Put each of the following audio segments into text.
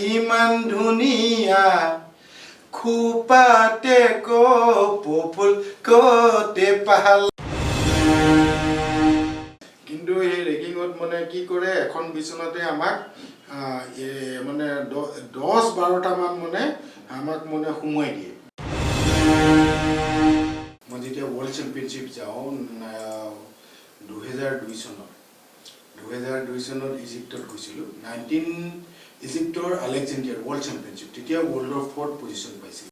ইমান ধুনীয়া খোপাতে কপৌফুল কতে পাল কিন্তু এই ৰেগিঙত মানে কি কৰে এখন বিচনাতে আমাক মানে 10-12টা মান মানে আমাক মানে সময় দিয়ে মই যেতিয়া ৱৰ্ল্ড চেম্পিয়নশ্বিপ যাওঁ 2002 চনত ইজিপ্তত গৈছিলোঁ 19 ইজিপ্তৰ আলেকজেণ্ডাৰ ৱৰ্ল্ড চেম্পিয়নশ্বিপ তেতিয়া ৱৰ্ল্ডৰ 4th পজিশ্যন পাইছিল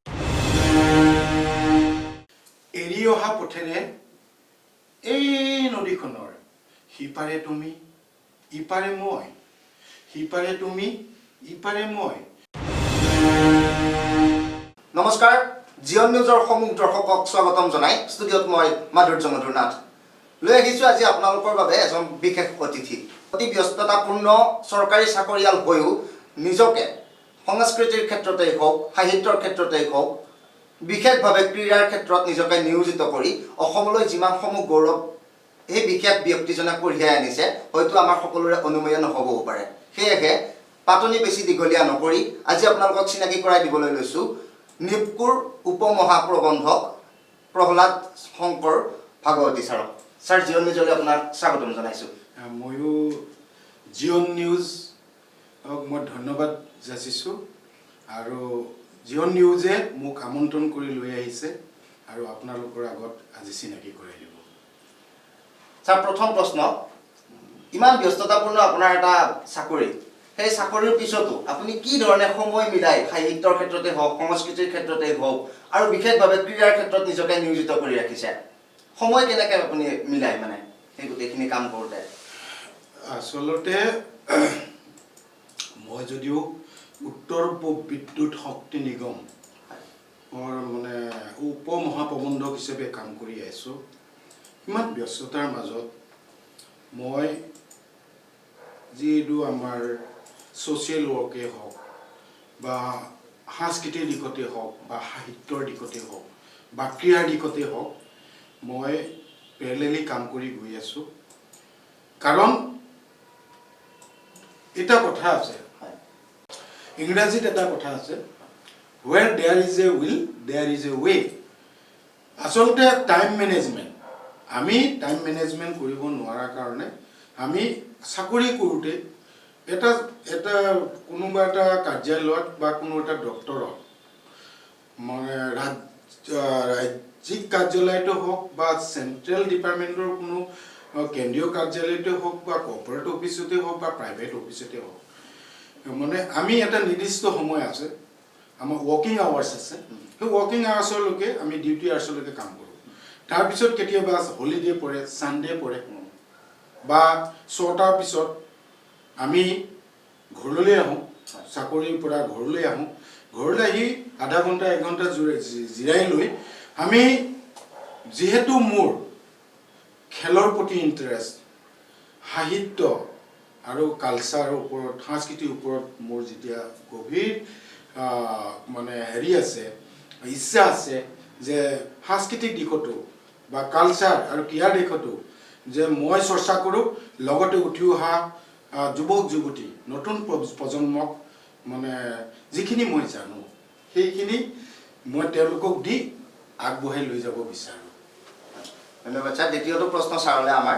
এৰি অহা পথেৰে এই নদীখনৰ সিপাৰে তুমি ইপাৰে মই সিপাৰে তুমি ইপাৰে মই নমস্কাৰ জিঅন নিউজৰ সমূহ দৰ্শকক স্বাগতম জনাই ষ্টুডিঅ'ত মই মাধুৰ্য মধুৰনাথ লৈ আহিছোঁ আজি আপোনালোকৰ বাবে এজন বিশেষ অতিথি অতি ব্যস্ততাপূৰ্ণ চৰকাৰী চাকৰিয়াল হৈও নিজকে সংস্কৃতিৰ ক্ষেত্ৰতেই হওক সাহিত্যৰ ক্ষেত্ৰতেই হওক বিশেষভাৱে ক্ৰীড়াৰ ক্ষেত্ৰত নিজকে নিয়োজিত কৰি অসমলৈ যিমানসমূহ গৌৰৱ এই বিশেষ ব্যক্তিজনে কঢ়িয়াই আনিছে হয়তো আমাৰ সকলোৰে অনুমোদন নহ'বও পাৰে সেয়েহে পাতনি বেছি দীঘলীয়া নকৰি আজি আপোনালোকক চিনাকি কৰাই দিবলৈ লৈছোঁ নিপকুৰ উপমহাপ্ৰবন্ধক প্ৰহ্লাদ শংকৰ ভাগৱতী ছাৰক ছাৰ জিঅন নিউজলৈ আপোনাক স্বাগতম জনাইছোঁ ময়ো জিঅন নিউজক মই ধন্যবাদ যাচিছোঁ আৰু জিঅন নিউজে মোক আমন্ত্ৰণ কৰি লৈ আহিছে আৰু আপোনালোকৰ আগত আজি চিনাকি কৰাই দিব ছাৰ প্ৰথম প্ৰশ্ন ইমান ব্যস্ততাপূৰ্ণ আপোনাৰ এটা চাকৰি সেই চাকৰিৰ পিছতো আপুনি কি ধৰণে সময় মিলাই সাহিত্যৰ ক্ষেত্ৰতে হওক সংস্কৃতিৰ ক্ষেত্ৰতে হওক আৰু বিশেষভাৱে ক্ৰীড়াৰ ক্ষেত্ৰত নিজকে নিয়োজিত কৰি ৰাখিছে সময় কেনেকৈ আপুনি মিলাই মানে সেই গোটেইখিনি কাম কৰোঁতে আচলতে মই যদিও উত্তৰ পূব বিদ্যুৎ শক্তি নিগম মানে উপমহাপ্ৰবন্ধক হিচাপে কাম কৰি আছোঁ ইমান ব্যস্ততাৰ মাজত মই যিটো আমাৰ ছ'চিয়েল ৱৰ্কেই হওক বা সাংস্কৃতিক দিশতে হওক বা সাহিত্যৰ দিশতে হওক বা ক্ৰীড়াৰ দিশতে হওক মই পেৰেলেলি কাম কৰি গৈ আছোঁ কাৰণ এটা কথা আছে ইংৰাজীত এটা কথা আছে where there is a will there is a way আচলতে টাইম মেনেজমেণ্ট আমি টাইম মেনেজমেণ্ট কৰিব নোৱাৰাৰ কাৰণে আমি চাকৰি কৰোঁতে এটা কোনোবা এটা কাৰ্যালয়ত বা কোনো এটা দপ্তৰত মানে ৰাজ্যিক কাৰ্যালয়টো হওক বা চেণ্ট্ৰেল ডিপাৰ্টমেণ্টৰ কোনো কেন্দ্ৰীয় কাৰ্যালয়তে হওক বা কৰ্পৰেট অফিচতে হওক বা প্ৰাইভেট অফিচতে হওক মানে আমি এটা নিৰ্দিষ্ট সময় আছে আমাৰ ৱৰ্কিং আৱাৰ্ছ আছে সেই ৱৰ্কিং আৱাৰ্ছলৈকে আমি ডিউটি আৱাৰ্ছলৈকে কাম কৰোঁ তাৰপিছত কেতিয়াবা হলিডে পৰে ছানডে পৰে বা 6টাৰ পিছত আমি ঘৰলৈ আহোঁ চাকৰিৰ পৰা ঘৰলৈ আহোঁ ঘৰলৈ আহি আধা ঘণ্টা 1 ঘণ্টা জিৰাই লৈ আমি যিহেতু মোৰ খেলৰ প্ৰতি ইণ্টাৰেষ্ট সাহিত্য আৰু কালচাৰৰ ওপৰত সংস্কৃতিৰ ওপৰত মোৰ যেতিয়া গভীৰ মানে হেৰি আছে ইচ্ছা আছে যে সাংস্কৃতিক দিশতো বা কালচাৰ আৰু ক্ৰীড়াৰ দিশতো যে মই চৰ্চা কৰোঁ লগতে উঠি অহা যুৱক যুৱতী নতুন প্ৰজন্মক মানে যিখিনি মই জানো সেইখিনি মই তেওঁলোকক দি আগবঢ়াই লৈ যাব বিচাৰোঁ ধন্যবাদ ছাৰ দ্বিতীয়টো প্ৰশ্ন ছাৰলৈ আমাৰ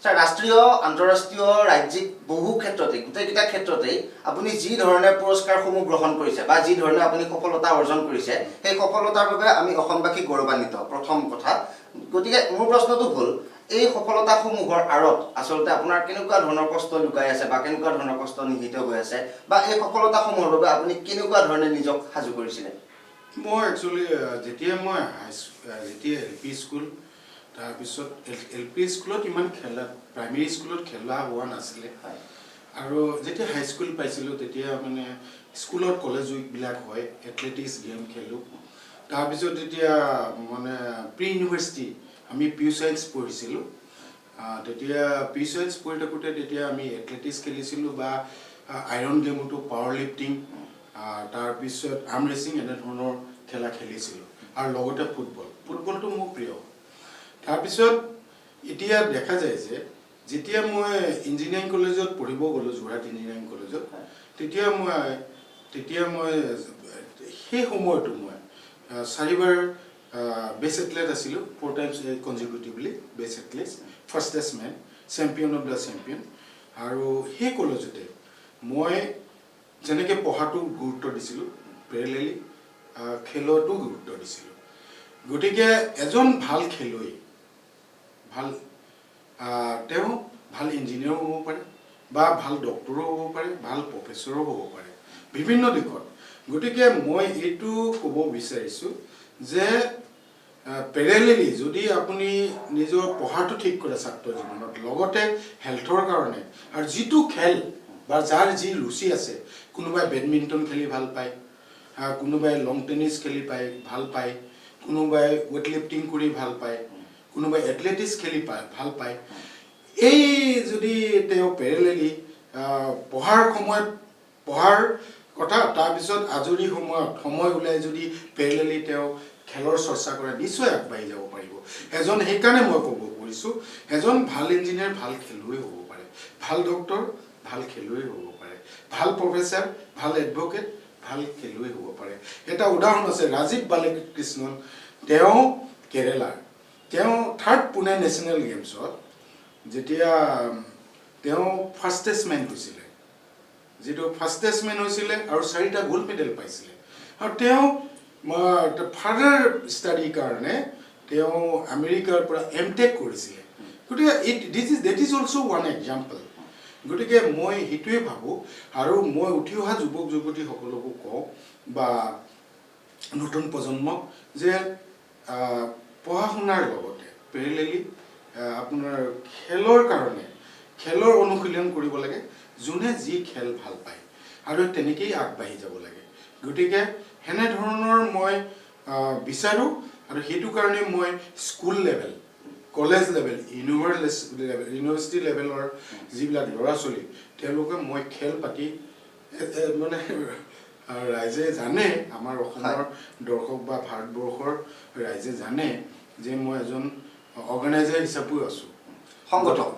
ছাৰ ৰাষ্ট্ৰীয় আন্তঃৰাষ্ট্ৰীয় ৰাজ্যিক বহু ক্ষেত্ৰতে গোটেইকেইটা ক্ষেত্ৰতেই আপুনি যি ধৰণে পুৰস্কাৰসমূহ গ্ৰহণ কৰিছে বা যি ধৰণে আপুনি সফলতা অৰ্জন কৰিছে সেই সফলতাৰ বাবে আমি অসমবাসী গৌৰৱান্বিত প্ৰথম কথা গতিকে মোৰ প্ৰশ্নটো হ'ল এই সফলতাসমূহৰ আঁৰত আচলতে আপোনাৰ কেনেকুৱা ধৰণৰ কষ্ট লুকাই আছে বা কেনেকুৱা ধৰণৰ কষ্ট নিহিত হৈ আছে বা এই সফলতাসমূহৰ বাবে আপুনি কেনেকুৱা ধৰণে নিজক সাজু কৰিছিলে মই একচুৱেলি যেতিয়া মই যেতিয়া LP স্কুল তাৰপিছত LP স্কুলত ইমান খেলা প্ৰাইমেৰী স্কুলত খেলা হোৱা নাছিলে আৰু যেতিয়া হাইস্কুল পাইছিলোঁ তেতিয়া মানে স্কুলত কলেজ উইকবিলাক হয় এথলেটিক্স গেম খেলোঁ তাৰপিছত যেতিয়া মানে প্ৰি ইউনিভাৰ্চিটি আমি পিউ চায়েন্স পঢ়িছিলোঁ তেতিয়া পিউ চায়েন্স পঢ়ি থাকোঁতে তেতিয়া আমি এথলেটিক্স খেলিছিলোঁ বা আইৰণ গেমতো পাৱাৰ লিফটিং তাৰপিছত আৰ্ম ৰেচিং এনেধৰণৰ খেলা খেলিছিলোঁ আৰু লগতে ফুটবলটো মোৰ প্ৰিয় তাৰপিছত এতিয়া দেখা যায় যেতিয়া মই ইঞ্জিনিয়াৰিং কলেজত পঢ়িব গ'লোঁ যোৰহাট ইঞ্জিনিয়াৰিং কলেজত তেতিয়া মই সেই সময়তো মই 4বাৰ বেষ্ট এথলেট আছিলোঁ 4 times consecutively best athlete fastest man champion of the champion আৰু সেই কলেজতে মই যেনেকৈ পঢ়াটো গুৰুত্ব দিছিলোঁ পেৰেলেলি খেলতো গুৰুত্ব দিছিলোঁ গতিকে এজন ভাল খেলুৱৈ তেওঁ ভাল ইঞ্জিনিয়াৰো হ'ব পাৰে বা ভাল ডক্টৰো হ'ব পাৰে ভাল প্ৰফেচৰো হ'ব পাৰে বিভিন্ন দিশত গতিকে মই এইটো ক'ব বিচাৰিছোঁ যে পেৰেলেলি যদি আপুনি নিজৰ পঢ়াটো ঠিক কৰে ছাত্ৰ জীৱনত লগতে হেল্থৰ কাৰণে আৰু যিটো খেল বা যাৰ যি ৰুচি আছে কোনোবাই বেডমিণ্টন খেলি ভাল পায় কোনোবাই লং টেনিছ খেলি ভাল পায় কোনোবাই ৱেইট লিফটিং কৰি ভাল পায় কোনোবাই এথলেটিক্স খেলি ভাল পায় এই যদি তেওঁ পেৰেলেলি পঢ়াৰ কথা তাৰপিছত আজৰি সময়ত সময় ওলাই যদি পেৰেলেলি তেওঁ খেলৰ চৰ্চা কৰে নিশ্চয় আগবাঢ়ি যাব পাৰিব সেইকাৰণে মই ক'ব খুজিছোঁ এজন ভাল ইঞ্জিনিয়াৰ ভাল খেলুৱৈ হ'ব পাৰে ভাল ডক্টৰ ভাল খেলুৱৈ হ'ব পাৰে ভাল প্ৰফেচাৰ ভাল এডভকেট ভাল খেলুৱৈ হ'ব পাৰে এটা উদাহৰণ আছে ৰাজীৱ বালাকৃষ্ণন তেওঁ কেৰেলাৰ তেওঁ 3rd পুনে নেশ্যনেল গেমছত যেতিয়া তেওঁ ফাৰ্ষ্টেষ্ট মেন হৈছিলে আৰু 4টা গোল্ড মেডেল পাইছিলে আৰু তেওঁ ফাৰ্ডাৰ ষ্টাডিৰ কাৰণে তেওঁ আমেৰিকাৰ পৰা এমটেক কৰিছিলে গতিকে that is also' one example গতিকে মই সেইটোৱে ভাবোঁ আৰু মই উঠি অহা যুৱক যুৱতীসকলকো কওঁ বা নতুন প্ৰজন্মক যে পঢ়া শুনাৰ লগতে পেৰেলেলি আপোনাৰ খেলৰ অনুশীলন কৰিব লাগে যোনে যি খেল ভাল পায় আৰু তেনেকেই আগবাঢ়ি যাব লাগে গতিকে সেনেধৰণৰ মই বিচাৰোঁ আৰু সেইটো কাৰণে মই school level college level university লেভেলৰ যিবিলাক ল'ৰা ছোৱালী তেওঁলোকে মই খেল পাতি মানে ৰাইজে জানে আমাৰ অসমৰ দৰ্শক বা ভাৰতবৰ্ষৰ ৰাইজে জানে যে মই এজন অৰ্গেনাইজাৰ হিচাপেও আছোঁ সংগঠক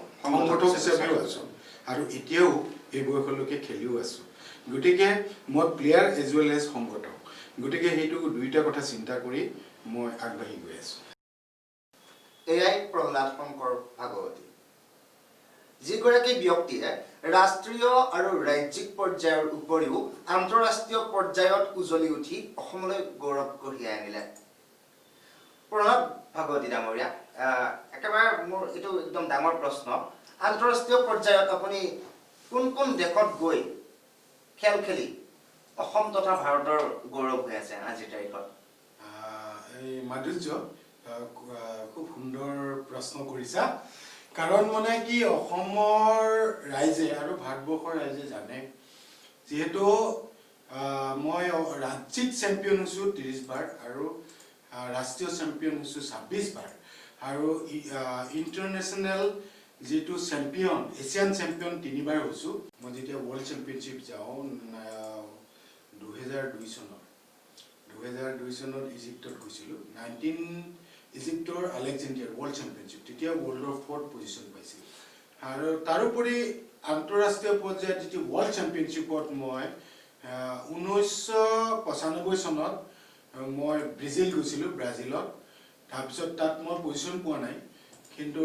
হিচাপেও আছোঁ আৰু এতিয়াও এই বয়সলৈকে খেলিও আছোঁ গতিকে মই প্লেয়াৰ এজ ৱেল এজ সংগঠক গতিকে সেইটো দুইটা কথা চিন্তা কৰি মই আগবাঢ়ি গৈ আছোঁ এয়াই প্ৰহ্লাদ শংকৰ ভাগৱতী যিগৰাকী ব্যক্তিয়ে ৰাষ্ট্ৰীয় আৰু ৰাজ্যিক পৰ্যায়ৰ উপৰিও আন্তঃৰাষ্ট্ৰীয় পৰ্যায়ত উজ্বলি উঠি অসমলৈ গৌৰৱ কঢ়িয়াই আনিলে প্ৰহ্লাদ ভাগৱতী ডাঙৰীয়া একেবাৰে মোৰ এইটো একদম ডাঙৰ প্ৰশ্ন আন্তঃৰাষ্ট্ৰীয় পৰ্যায়ত আপুনি কোন দেশত গৈ খেল খেলি অসম তথা ভাৰতৰ গৌৰৱ হৈ আছে আজিৰ তাৰিখত এই মাধুৰ্য খুব সুন্দৰ প্ৰশ্ন কৰিছা কাৰণ মানে কি অসমৰ ৰাইজে আৰু ভাৰতবৰ্ষৰ ৰাইজে জানে যিহেতু মই ৰাজ্যিক চেম্পিয়ন হৈছোঁ 30 বাৰ আৰু ৰাষ্ট্ৰীয় চেম্পিয়ন হৈছোঁ 26 বাৰ আৰু ইণ্টাৰনেশ্যনেল যিটো চেম্পিয়ন এছিয়ান চেম্পিয়ন 3 বাৰ হৈছোঁ মই যেতিয়া ৱৰ্ল্ড চেম্পিয়নশ্বিপ যাওঁ 2002 চনত ইজিপ্তত গৈছিলোঁ ইজিপ্তৰ আলেকজেণ্ড্ৰিয়াৰ ৱৰ্ল্ড চেম্পিয়নশ্বিপ তেতিয়া ৱৰ্ল্ডৰ 4th পজিশ্যন পাইছিল আৰু তাৰোপৰি আন্তঃৰাষ্ট্ৰীয় পৰ্যায়ত যিটো ৱৰ্ল্ড চেম্পিয়নশ্বিপত মই 1995 চনত মই ব্ৰাজিল গৈছিলোঁ ব্ৰাজিলত তাৰপিছত তাত মই পজিশ্যন পোৱা নাই কিন্তু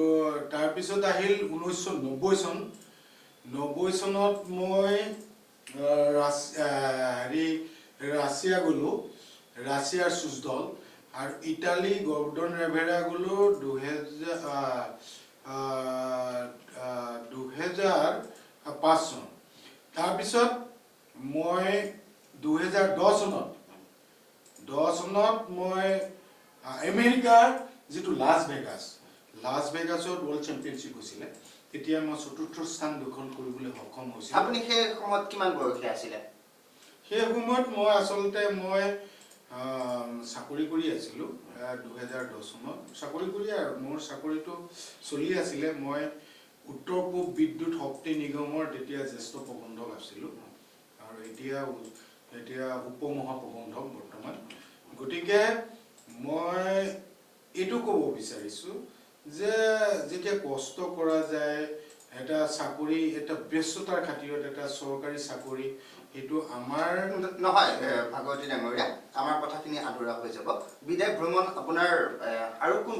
তাৰপিছত আহিল 1990 চন 90 চনত মই ৰাছিয়া গ'লোঁ ৰাছিয়াৰ চুজদল আৰু ইটালী গৰ্ডন ৰেভেৰা গ'লোঁ 2005 চন তাৰপিছত মই 2010 চনত মই আমেৰিকাৰ যিটো লাছ ভেগাছত ৱৰ্ল্ড চেম্পিয়নশ্বিপ হৈছিলে তেতিয়া মই 4ৰ্থ স্থান দখল কৰিবলৈ সক্ষম হৈছিলোঁ আপুনি সেই সময়ত কিমান বয়সীয়া আছিলে সেই সময়ত মই আচলতে চাকৰি কৰি আছিলোঁ 2010 চনত চাকৰি কৰি আৰু মোৰ চাকৰিটো চলি আছিলে মই উত্তৰ পূব বিদ্যুৎ শক্তি নিগমৰ তেতিয়া জ্যেষ্ঠ প্ৰবন্ধক আছিলোঁ আৰু এতিয়া উপমহাপ্ৰবন্ধক বৰ্তমান গতিকে মই এইটো ক'ব বিচাৰিছোঁ যে যেতিয়া কষ্ট কৰা যায় এটা চাকৰি এটা ব্যস্ততাৰ খাতিৰত এটা চৰকাৰী চাকৰি সেইটো আমাৰ নহয় ভাগৱতী ডাঙৰীয়া আমাৰ কথাখিনি আদৰা হৈ যাব বিদেশ ভ্ৰমণ আপোনাৰ আৰু কোন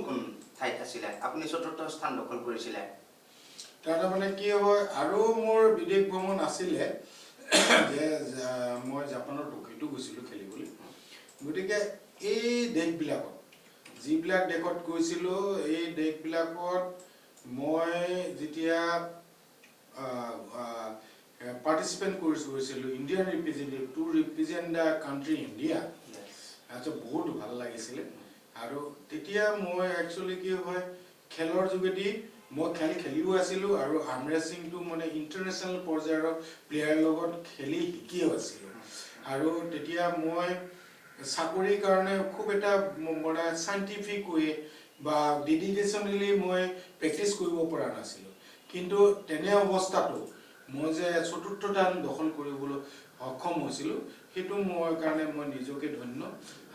ঠাইত আছিলে আপুনি চতুৰ্থ স্থান দখল কৰিছিলে তাৰ মানে কি হয় আৰু মোৰ বিদেশ ভ্ৰমণ আছিলে যে মই জাপানৰ টকিঅ'তো গৈছিলোঁ খেলিবলৈ গতিকে এই দেশবিলাকত যিবিলাক দেশত গৈছিলোঁ এই দেশবিলাকত মই যেতিয়া পাৰ্টিচিপেট কৰিছিলোঁ Indian representative to represent the country India আচ্ছা বহুত ভাল লাগিছিলে আৰু তেতিয়া মই একচুৱেলি কি হয় খেলৰ যোগেদি মই খেলিও আছিলোঁ আৰু আৰ্ম ৰেচলিংটো মানে ইণ্টাৰনেশ্যনেল পৰ্যায়ৰ প্লেয়াৰৰ লগত খেলি শিকিও আছিলোঁ আৰু তেতিয়া মই চাকৰিৰ কাৰণে খুব এটা মানে চাইণ্টিফিক ৱে বা ডেডিকেশ্যনেলি মই প্ৰেক্টিছ কৰিব পৰা নাছিলোঁ কিন্তু তেনে অৱস্থাতো মই যে চতুৰ্থ স্থান দখল কৰিবলৈ সক্ষম হৈছিলোঁ সেইটো মোৰ কাৰণে মই নিজকে ধন্য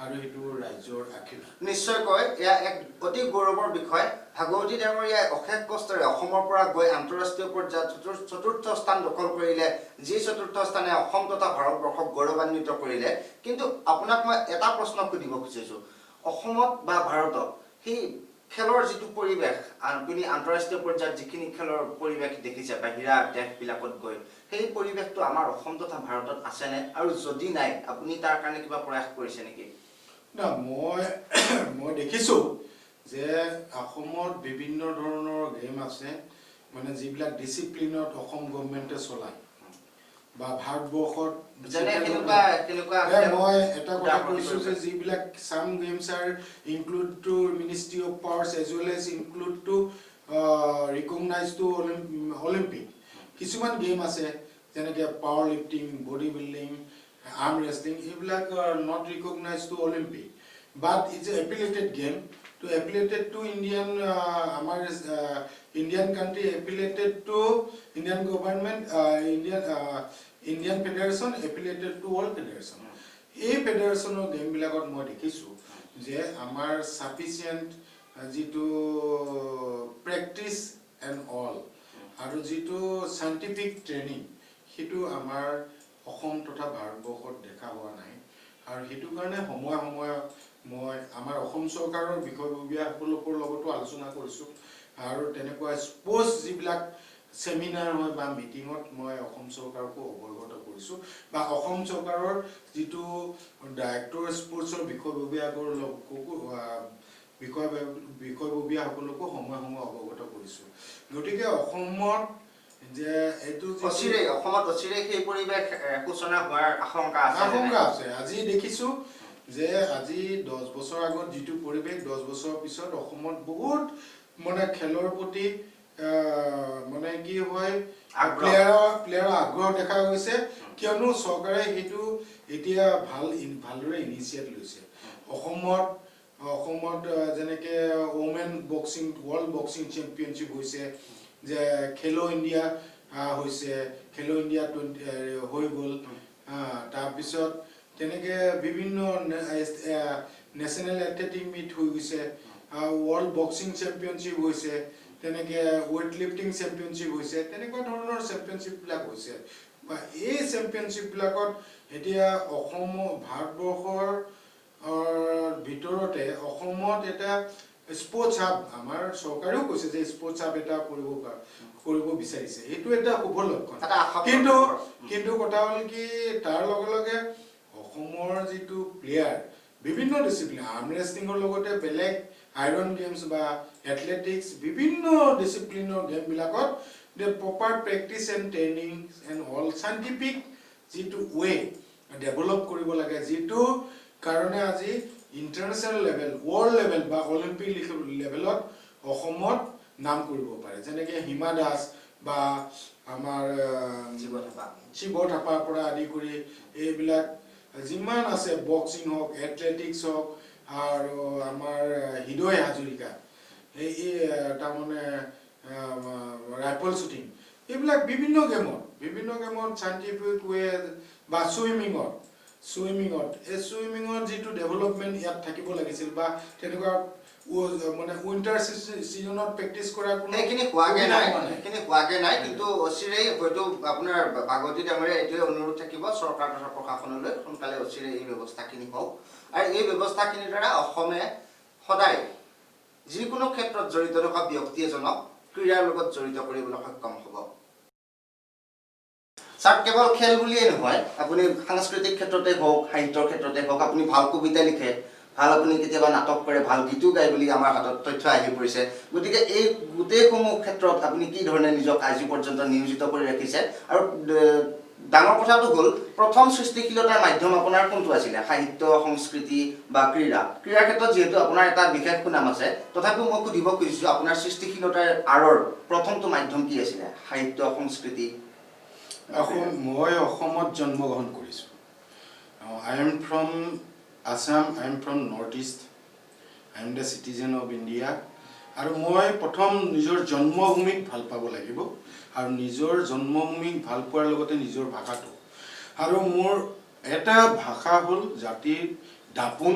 আৰু সেইটো ৰাজ্যৰ আশীৰ্বাদ নিশ্চয়কৈ এয়া এক অতি গৌৰৱৰ বিষয় ভাগৱতী ডাঙৰীয়াই অশেষ কষ্টৰে অসমৰ পৰা গৈ আন্তঃৰাষ্ট্ৰীয় পৰ্যায়ত চতুৰ্থ স্থান দখল কৰিলে যি চতুৰ্থ স্থানে অসম তথা ভাৰতবৰ্ষক গৌৰৱান্বিত কৰিলে কিন্তু আপোনাক মই এটা প্ৰশ্ন সুধিব খুজিছোঁ অসমত বা ভাৰতত সেই খেলৰ যিটো পৰিৱেশ আপুনি আন্তঃৰাষ্ট্ৰীয় পৰ্যায়ত যিখিনি খেলৰ পৰিৱেশ দেখিছে বাহিৰা দেশবিলাকত গৈ সেই পৰিৱেশটো আমাৰ অসম তথা ভাৰতত আছেনে আৰু যদি নাই আপুনি তাৰ কাৰণে কিবা প্ৰয়াস কৰিছে নেকি না মই দেখিছোঁ যে অসমত বিভিন্ন ধৰণৰ গেম আছে মানে যিবিলাক ডিচিপ্লিনত অসম গভৰ্ণমেণ্টে চলায় বা ভাৰতবৰ্ষত মই এটা কথা কৈছোঁ যে যিবিলাক some games are include to ministry of powers as well as include to recognise to Olympic কিছুমান গেম আছে যেনেকৈ power lifting body building arm wrestling এইবিলাক not recognized to Olympic but it's a affiliated game to affiliated to Indian Indian country affiliated to Indian government Indian Federation affiliated to all federation এই ফেডাৰেশ্যনৰ গেমবিলাকত মই দেখিছোঁ যে আমাৰ sufficient যিটো practice and all আৰু যিটো scientific training সেইটো আমাৰ অসম তথা ভাৰতবৰ্ষত দেখা হোৱা নাই আৰু সেইটো কাৰণে সময়ে মই আমাৰ অসম চৰকাৰৰ বিষয়ববীয়াসকলৰ লগতো আলোচনা কৰিছোঁ আৰু তেনেকুৱা স্পৰ্টছ যিবিলাক চেমিনাৰ হয় বা মিটিঙত মই অসম চৰকাৰকো অৱগত কৰিছোঁ বা অসম চৰকাৰৰ যিটো ডাইৰেক্টৰ স্পৰ্টছৰ বিষয়ববীয়াসকলকো সময়ে অৱগত কৰিছোঁ গতিকে অসমত যে এইটো অসমত অচিৰেই সেই পৰিৱেশ সূচনা হোৱাৰ আশংকা আছে আজি দেখিছোঁ যে আজি 10 বছৰ আগত যিটো পৰিৱেশ 10 বছৰৰ পিছত অসমত বহুত মানে খেলৰ প্ৰতি মানে কি হয় প্লেয়াৰৰ আগ্ৰহ দেখা গৈছে কিয়নো চৰকাৰে সেইটো এতিয়া ভালদৰে ইনিচিয়েট লৈছে অসমত যেনেকৈ women boxing world boxing championship হৈছে যে খেলো ইণ্ডিয়া হৈছে খেলো ইণ্ডিয়া হৈ গ'ল তাৰপিছত তেনেকৈ বিভিন্ন নেশ্যনেল এথলেটিক মিট হৈ গৈছে ৱৰ্ল্ড বক্সিং চেম্পিয়নশ্বিপ হৈছে তেনেকৈ ৱেইট লিফটিং চেম্পিয়নশ্বিপ হৈছে তেনেকুৱা ধৰণৰ চেম্পিয়নশ্বিপবিলাক হৈছে বা এই চেম্পিয়নশ্বিপবিলাকত এতিয়া ভাৰতবৰ্ষৰ ভিতৰতে অসমত এটা স্পৰ্টছ হাব আমাৰ চৰকাৰেও কৈছে যে স্পৰ্টছ হাব এটা কৰিব বিচাৰিছে এইটো এটা শুভ লক্ষণ কিন্তু কথা হ'ল কি তাৰ লগে অসমৰ যিটো প্লেয়াৰ বিভিন্ন ডিচিপ্লিন আৰ্ম ৰেচলিঙৰ লগতে বেলেগ আইৰন গেমছ বা এথলেটিক্স বিভিন্ন ডিচিপ্লিনৰ গেমবিলাকত proper practice and training and all scientific যিটো ৱে ডেভেলপ কৰিব লাগে যিটো কাৰণে আজি ইণ্টাৰনেশ্যনেল লেভেল ৱৰ্ল্ড লেভেল বা অলিম্পিক লেভেলত অসমত নাম কৰিব পাৰে যেনেকৈ হিমা দাস বা আমাৰ শিৱ থাপাৰ পৰা আদি কৰি এইবিলাক যিমান আছে বক্সিং হওক এথলেটিক্স হওক আৰু আমাৰ হৃদয় হাজৰিকা এই তাৰমানে ৰাইফল শ্বুটিং এইবিলাক বিভিন্ন গেমত চাইণ্টিফিক ৱে বা চুইমিঙত এই চুইমিঙৰ যিটো ডেভেলপমেণ্ট ইয়াত থাকিব লাগিছিল বা তেনেকুৱা মানে উইন্টাৰ সিজনত প্ৰেক্টিছ কৰা কোনো এইখিনি হোৱাগে নাই সুবিধা হোৱা এইখিনি হোৱাগে নাই কিন্তু অচিৰেই হয়তো আপোনাৰ বাগতি ডাঙৰীয়া এইটোৱে অনুৰোধ থাকিব চৰকাৰ তথা প্ৰশাসনলৈ সোনকালে অচিৰেই এই ব্যৱস্থাখিনি হওক আৰু এই ব্যৱস্থাখিনিৰ দ্বাৰা অসমে সদায় যিকোনো ক্ষেত্ৰত জড়িত থকা ব্যক্তি এজনক ক্ৰীড়াৰ লগত জড়িত কৰিবলৈ সক্ষম হ'ব স্যাৰ কেৱল খেল বুলিয়ে নহয় আপুনি সাংস্কৃতিক ক্ষেত্ৰতে হওক সাহিত্যৰ ক্ষেত্ৰতে হওক আপুনি ভাল কবিতা লিখে ভাল আপুনি কেতিয়াবা নাটক কৰে ভাল গীতো গায় বুলি আমাৰ হাতত তথ্য আহি পৰিছে গতিকে এই গোটেইসমূহ ক্ষেত্ৰত আপুনি কি ধৰণে নিজক আজি পৰ্যন্ত নিয়োজিত কৰি ৰাখিছে আৰু ডাঙৰ কথাটো হ'ল প্ৰথম সৃষ্টিশীলতাৰ মাধ্যম আপোনাৰ কোনটো আছিলে সাহিত্য সংস্কৃতি বা ক্ৰীড়াৰ ক্ষেত্ৰত যেহেতু আপোনাৰ এটা বিশেষ সুনাম আছে তথাপিও মই সুধিব খুজিছোঁ আপোনাৰ সৃষ্টিশীলতাৰ আঁৰৰ প্ৰথমটো মাধ্যম কি আছিলে সাহিত্য সংস্কৃতি মই অসমত জন্মগ্ৰহণ কৰিছোঁ I am from Assam, I am from North East, I am the citizen of India আৰু মই প্ৰথম নিজৰ জন্মভূমিক ভাল পাব লাগিব আৰু নিজৰ জন্মভূমিক ভাল পোৱাৰ লগতে নিজৰ ভাষাটো আৰু মোৰ এটা ভাষা হ'ল জাতিৰ দাপোন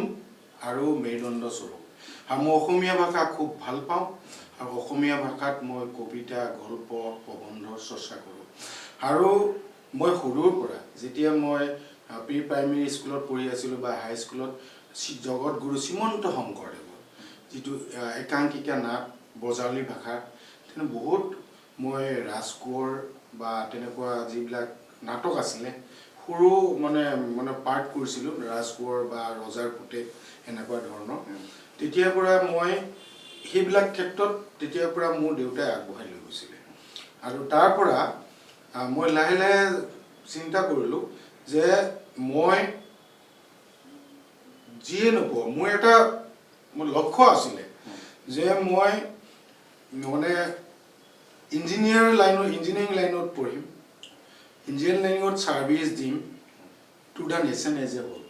আৰু মেৰুদণ্ড স্বৰূপ আৰু মই অসমীয়া ভাষা খুব ভাল পাওঁ আৰু অসমীয়া ভাষাত মই কবিতা গল্প প্ৰবন্ধ চৰ্চা কৰোঁ আৰু মই সৰুৰ পৰা যেতিয়া মই প্ৰি প্ৰাইমেৰী স্কুলত পঢ়ি আছিলোঁ বা হাই স্কুলত জগতগুৰু শ্ৰীমন্ত শংকৰদেৱৰ যিটো একাংকিকা নাট বজাৱলী ভাষা তেনে বহুত মই ৰাজকোঁৱৰ বা তেনেকুৱা যিবিলাক নাটক আছিলে সৰু মানে পাৰ্ট কৰিছিলোঁ ৰাজকোঁৱৰ বা ৰজাৰ পুতেক এনেকুৱা ধৰণৰ তেতিয়াৰ পৰা মই সেইবিলাক ক্ষেত্ৰত তেতিয়াৰ পৰা মোৰ দেউতাই আগবঢ়াই লৈ গৈছিলে আৰু তাৰ পৰা মই লাহে লাহে চিন্তা কৰিলোঁ যে মই যিয়ে নকওঁ মোৰ এটা লক্ষ্য আছিলে যে মই মানে ইঞ্জিনিয়াৰিং লাইনত পঢ়িম ইঞ্জিনিয়াৰিং লাইনত ছাৰ্ভিচ দিম to the nation as a whole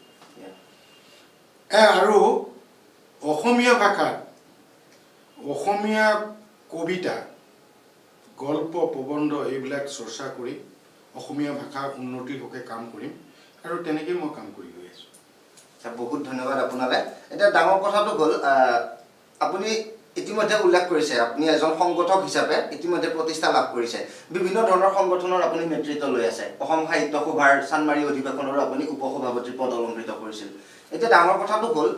আৰু অসমীয়া ভাষাত অসমীয়া কবিতা গল্প প্ৰবন্ধ এইবিলাক চৰ্চা কৰি অসমীয়া ভাষাৰ উন্নতিৰ হকে কাম কৰিম আৰু তেনেকৈ মই কাম কৰি গৈ আছোঁ বহুত ধন্যবাদ আপোনালৈ এতিয়া ডাঙৰ কথাটো হ'ল আপুনি ইতিমধ্যে উল্লেখ কৰিছে আপুনি এজন সংগঠক হিচাপে ইতিমধ্যে প্ৰতিষ্ঠা লাভ কৰিছে বিভিন্ন ধৰণৰ সংগঠনৰ আপুনি নেতৃত্ব লৈ আছে অসম সাহিত্য সভাৰ চানমাৰী অধিৱেশনৰো আপুনি উপসভাপতিৰ পদ অলংকৃত কৰিছিল এতিয়া ডাঙৰ কথাটো হ'ল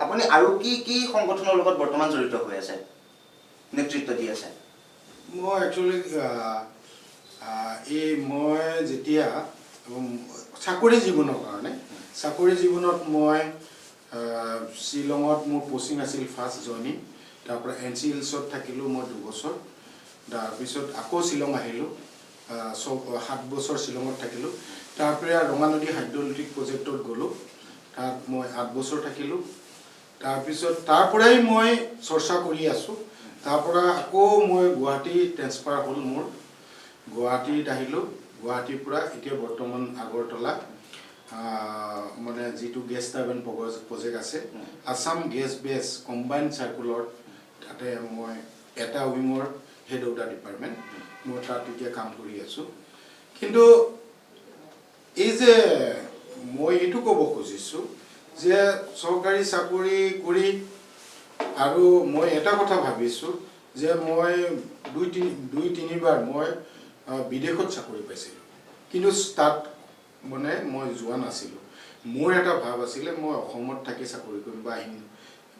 আপুনি আৰু কি কি সংগঠনৰ লগত বৰ্তমান জড়িত হৈ আছে নেতৃত্ব দি আছে মই একচুৱেলি মই যেতিয়া চাকৰি জীৱনৰ কাৰণে চাকৰি জীৱনত মই শ্বিলঙত মোৰ পষ্টিং আছিল ফাৰ্ষ্ট জইনিং তাৰপৰা NC হিলছত থাকিলোঁ মই 2 বছৰ তাৰপিছত আকৌ শ্বিলং আহিলোঁ 7 বছৰ শ্বিলঙত থাকিলোঁ তাৰপৰা ৰঙানদী হাইড্ৰলিক প্ৰজেক্টত গ'লোঁ তাত মই 8 বছৰ থাকিলোঁ তাৰপিছত তাৰপৰাই মই চৰ্চা কৰি আছোঁ তাৰপৰা আকৌ মই গুৱাহাটী ট্ৰেন্সফাৰ হ'ল মোৰ গুৱাহাটীত আহিলোঁ গুৱাহাটীৰ পৰা এতিয়া বৰ্তমান আগৰতলা মানে যিটো গেছ টাৰ্বাইন প্ৰজেক্ট আছে আছাম গেছ বেছ কম্বাইন চাৰ্কুলৰ তাতে মই এটা উইঙৰ হেড অফ দ্য ডিপাৰ্টমেণ্ট মই তাত এতিয়া কাম কৰি আছোঁ কিন্তু এই যে মই এইটো ক'ব খুজিছোঁ যে চৰকাৰী চাকৰি কৰি আৰু মই এটা কথা ভাবিছোঁ যে মই 2-3বাৰ মই বিদেশত চাকৰি পাইছিলোঁ কিন্তু তাত মানে মই যোৱা নাছিলোঁ মোৰ এটা ভাৱ আছিলে মই অসমত থাকি চাকৰি কৰিম বা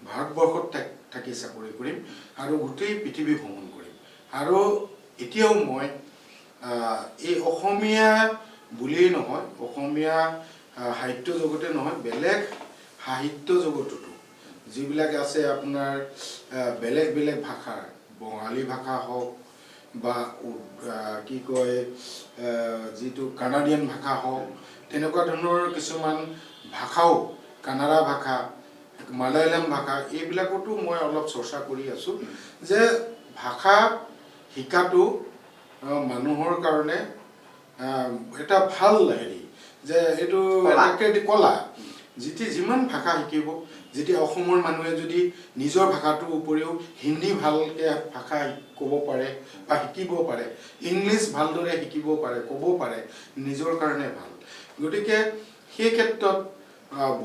ভাৰতবৰ্ষত থাকি চাকৰি কৰিম আৰু গোটেই পৃথিৱী ভ্ৰমণ কৰিম আৰু এতিয়াও মই এই অসমীয়া বুলিয়েই নহয় অসমীয়া সাহিত্য জগতে নহয় বেলেগ সাহিত্য জগততো যিবিলাক আছে আপোনাৰ বেলেগ বেলেগ ভাষাৰ বঙালী ভাষা হওক বা কি কয় যিটো কানাডিয়ান ভাষা হওক তেনেকুৱা ধৰণৰ কিছুমান ভাষাও কানাড়া ভাষা মালায়ালাম ভাষা এইবিলাকতো মই অলপ চৰ্চা কৰি আছোঁ যে ভাষা শিকাটো মানুহৰ কাৰণে এটা ভাল হেৰি যে এইটো কলা যিমান ভাষা শিকিব যেতিয়া অসমৰ মানুহে যদি নিজৰ ভাষাটোৰ উপৰিও হিন্দী ভালকৈ ভাষা ক'ব পাৰে বা শিকিব পাৰে ইংলিছ ভালদৰে শিকিব পাৰে ক'ব পাৰে নিজৰ কাৰণে ভাল গতিকে সেই ক্ষেত্ৰত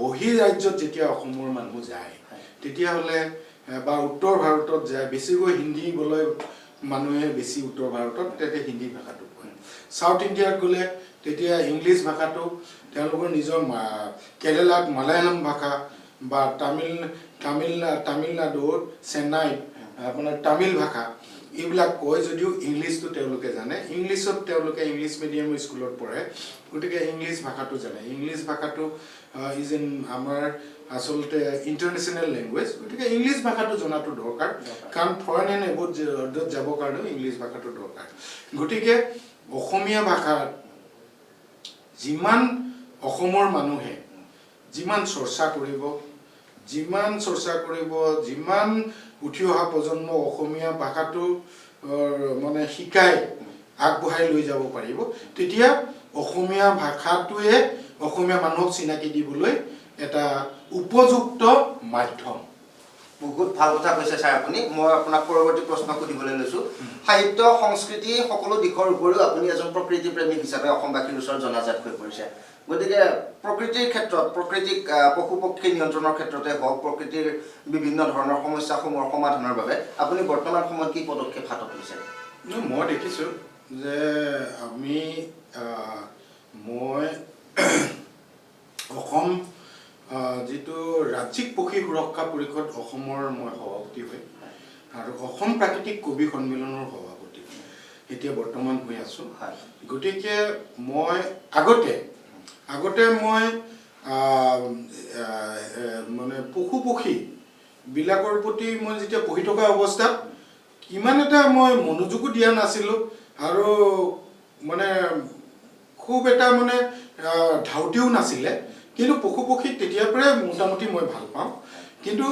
বহিৰাজ্যত যেতিয়া অসমৰ মানুহ যায় তেতিয়াহ'লে বা উত্তৰ ভাৰতত যায় বেছিকৈ হিন্দী বলয় মানুহে বেছি উত্তৰ ভাৰতত তেতিয়া হিন্দী ভাষাটো কয় সাউথ ইণ্ডিয়াত গ'লে তেতিয়া ইংলিছ ভাষাটো তেওঁলোকৰ নিজৰ কেৰেলাত মালায়ালম ভাষা বা তামিলনাডুৰ চেন্নাইত আপোনাৰ তামিল ভাষা এইবিলাক কয় যদিও ইংলিছটো তেওঁলোকে জানে ইংলিছত তেওঁলোকে ইংলিছ মিডিয়াম স্কুলত পঢ়ে গতিকে ইংলিছ ভাষাটো জানে ইংলিছ ভাষাটো ইজ ইন আমাৰ আসলতে ইণ্টাৰনেশ্যনেল লেংগুৱেজ গতিকে ইংলিছ ভাষাটো জনাটো দৰকাৰ কাৰণ ফৰেন এণ্ড এবৰ্ড যাবৰ কাৰণেও ইংলিছ ভাষাটো দৰকাৰ গতিকে অসমীয়া ভাষা যিমান অসমৰ মানুহে যিমান চৰ্চা কৰিব যিমান উঠি অহা প্ৰজন্ম অসমীয়া ভাষাটো মানে শিকাই আগবঢ়াই লৈ যাব পাৰিব তেতিয়া অসমীয়া ভাষাটোৱে অসমীয়া মানুহক চিনাকি দিবলৈ এটা উপযুক্ত মাধ্যম বহুত ভাল কথা কৈছে ছাৰ আপুনি মই আপোনাক পৰৱৰ্তী প্ৰশ্ন সুধিবলৈ লৈছো সাহিত্য সংস্কৃতি সকলো দিশৰ উপৰিও আপুনি এজন প্ৰকৃতি প্ৰেমী হিচাপে অসমবাসীৰ ওচৰত জনাজাত হৈ পৰিছে গতিকে প্ৰকৃতিৰ ক্ষেত্ৰত প্ৰকৃতিক পশু পক্ষী নিয়ন্ত্ৰণৰ ক্ষেত্ৰতে হওক প্ৰকৃতিৰ বিভিন্ন ধৰণৰ সমস্যাসমূহৰ সমাধানৰ বাবে আপুনি বৰ্তমান সময়ত কি পদক্ষেপ হাতত লৈছে মই দেখিছোঁ যে মই অসম যিটো ৰাজ্যিক পক্ষী সুৰক্ষা পৰিষদ অসমৰ মই সভাপতি হৈ আৰু অসম প্ৰাকৃতিক কবি সন্মিলনৰ সভাপতি এতিয়া বৰ্তমান হৈ আছোঁ গতিকে মই আগতে মই মানে পশু পক্ষী বিলাকৰ প্ৰতি মই যেতিয়া পঢ়ি থকা অৱস্থাত ইমান এটা মই মনোযোগো দিয়া নাছিলোঁ আৰু মানে খুব এটা মানে ধাউতিও নাছিলে কিন্তু পশু পক্ষীক তেতিয়াৰ পৰাই মোটামুটি মই ভাল পাওঁ কিন্তু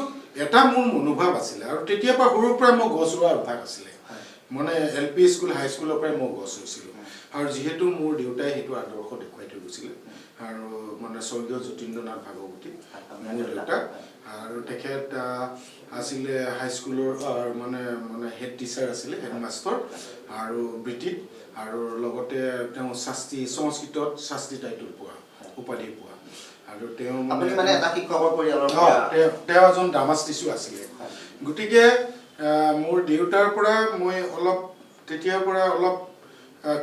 এটা মোৰ মনোভাৱ আছিলে আৰু তেতিয়াৰ পৰা সৰুৰ পৰা মই গছ ৰোৱাৰ অভ্যাস আছিলে মানে LP স্কুল হাই স্কুলৰ পৰাই মই গছ ৰুইছিলোঁ আৰু যিহেতু মোৰ দেউতাই সেইটো আদৰ্শ দেখুৱাই থৈ গৈছিলে আৰু মানে স্বৰ্গীয় যতীন্দ্ৰনাথ ভাগৱতী মোৰ দেউতা আৰু তেখেত আছিলে হাই স্কুলৰ মানে হেড টিচাৰ আছিলে হেডমাষ্টাৰ আৰু বৃত্তিত আৰু লগতে তেওঁ সংস্কৃতত শাস্ত্ৰী টাইটেল পোৱা উপাধি পোৱা আৰু তেওঁ মানে এটা শিক্ষকৰ পৰিয়ালৰ তেওঁ এজন ড্ৰামাষ্টিছো আছিলে গতিকে মোৰ দেউতাৰ পৰা মই তেতিয়াৰ পৰা অলপ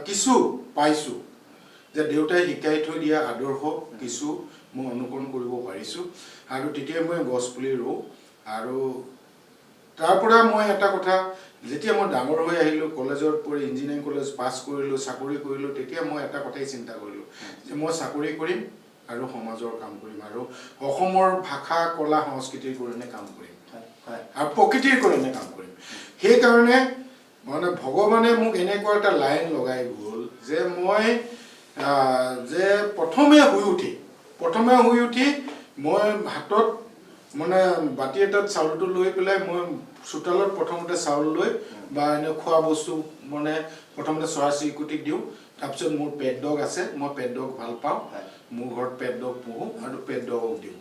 কিছু পাইছোঁ যে দেউতাই শিকাই থৈ দিয়া আদৰ্শ কিছু মই অনুকৰণ কৰিব পাৰিছোঁ আৰু তেতিয়া মই গছ পুলি ৰুওঁ আৰু তাৰ পৰা মই এটা কথা যেতিয়া মই ডাঙৰ হৈ আহিলোঁ কলেজত পঢ়ি ইঞ্জিনিয়াৰিং কলেজ পাছ কৰিলোঁ চাকৰি কৰিলোঁ তেতিয়া মই এটা কথাই চিন্তা কৰিলোঁ যে মই চাকৰি কৰিম আৰু সমাজৰ কাম কৰিম আৰু অসমৰ ভাষা কলা সংস্কৃতিৰ কাৰণে কাম কৰিম আৰু প্ৰকৃতিৰ কাৰণে কাম কৰিম সেইকাৰণে মানে ভগৱানে মোক এনেকুৱা এটা লাইন লগাই গ'ল যে মই যে প্ৰথমে শুই উঠি মই হাতত মানে বাতি এটাত চাউলটো লৈ পেলাই মই চোতালত প্ৰথমতে চাউল লৈ বা এনে খোৱা বস্তু মানে প্ৰথমতে চৰাই চিৰিকটিক দিওঁ তাৰপিছত মোৰ পেট ডগ আছে মই পেট ডগ ভাল পাওঁ মোৰ ঘৰত পেট ডগ পোহোঁ আৰু পেট ডগক দিওঁ